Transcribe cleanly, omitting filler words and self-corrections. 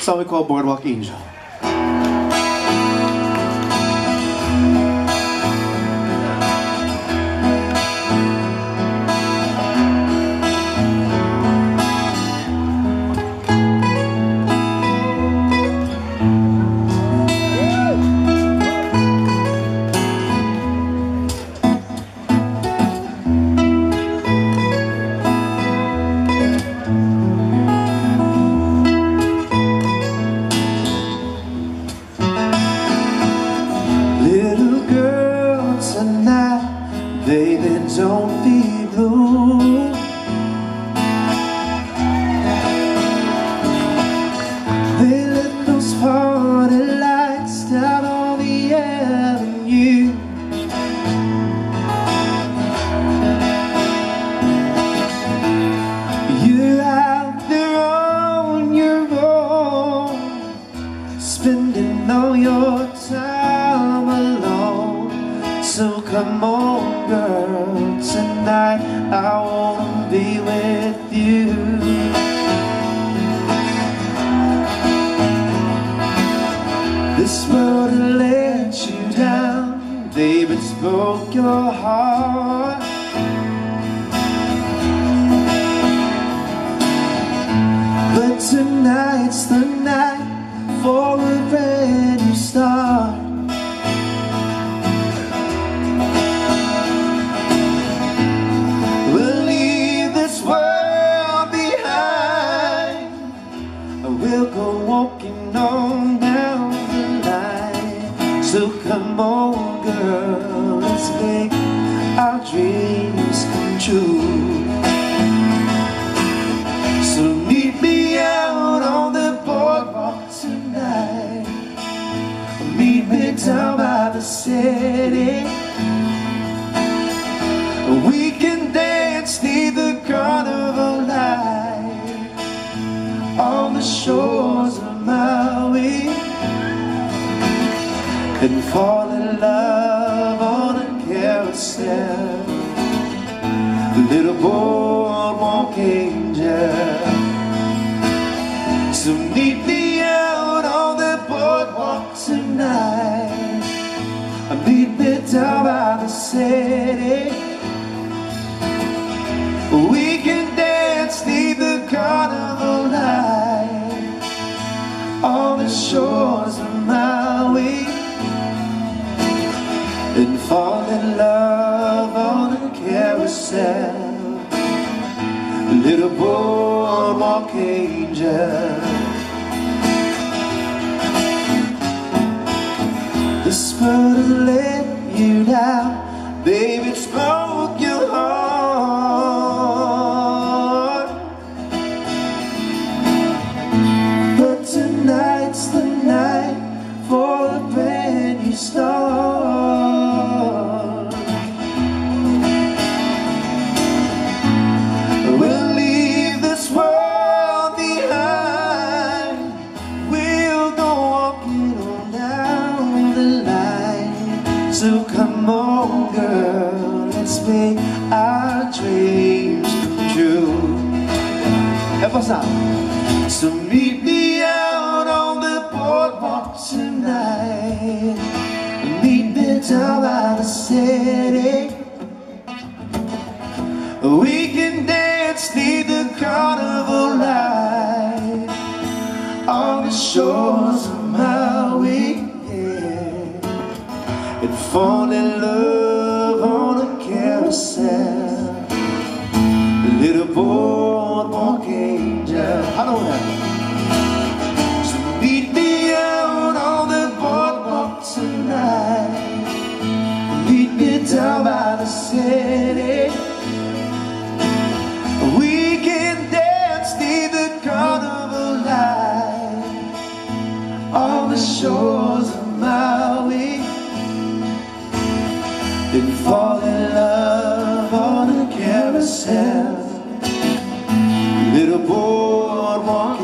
song we call Boardwalk Angel. Baby, don't be blue. They lit those party lights down on the avenue. You're out there on your own, spending all your time alone. So come on, girl, tonight I wanna be with you. This world let you down, baby, it's broke your heart. But tonight's the night for a brand new start. We'll go walking on down the line. So come on, girl, let's make our dreams come true. So meet me out on the boardwalk tonight. Meet me down by the city. We can dance near the carnival light on the shores of Maui, and fall in love on a carousel, little boardwalk angel. So meet me out on the boardwalk tonight. Meet me down by the city. We can dance neath the carnival light on the shores of Maui, and fall in love on a carousel, little boardwalk angel. This world has let you down, baby, it's broke your heart. But tonight's the night for a brand new start. We'll leave this world behind. We'll go walking on down the line. So come on, girl, let's make our dreams come true. Help us out. So meet me out on the boardwalk tonight. Meet me down by the city. We can dance near the carnival light on the shores of Maui, yeah. And fall in love on a carousel, little boardwalk angel. I know that. So meet me out on the boardwalk tonight. Meet me down by the city. We can dance near the carnival light on the shores of Maui, and fall in love on a carousel, little boardwalk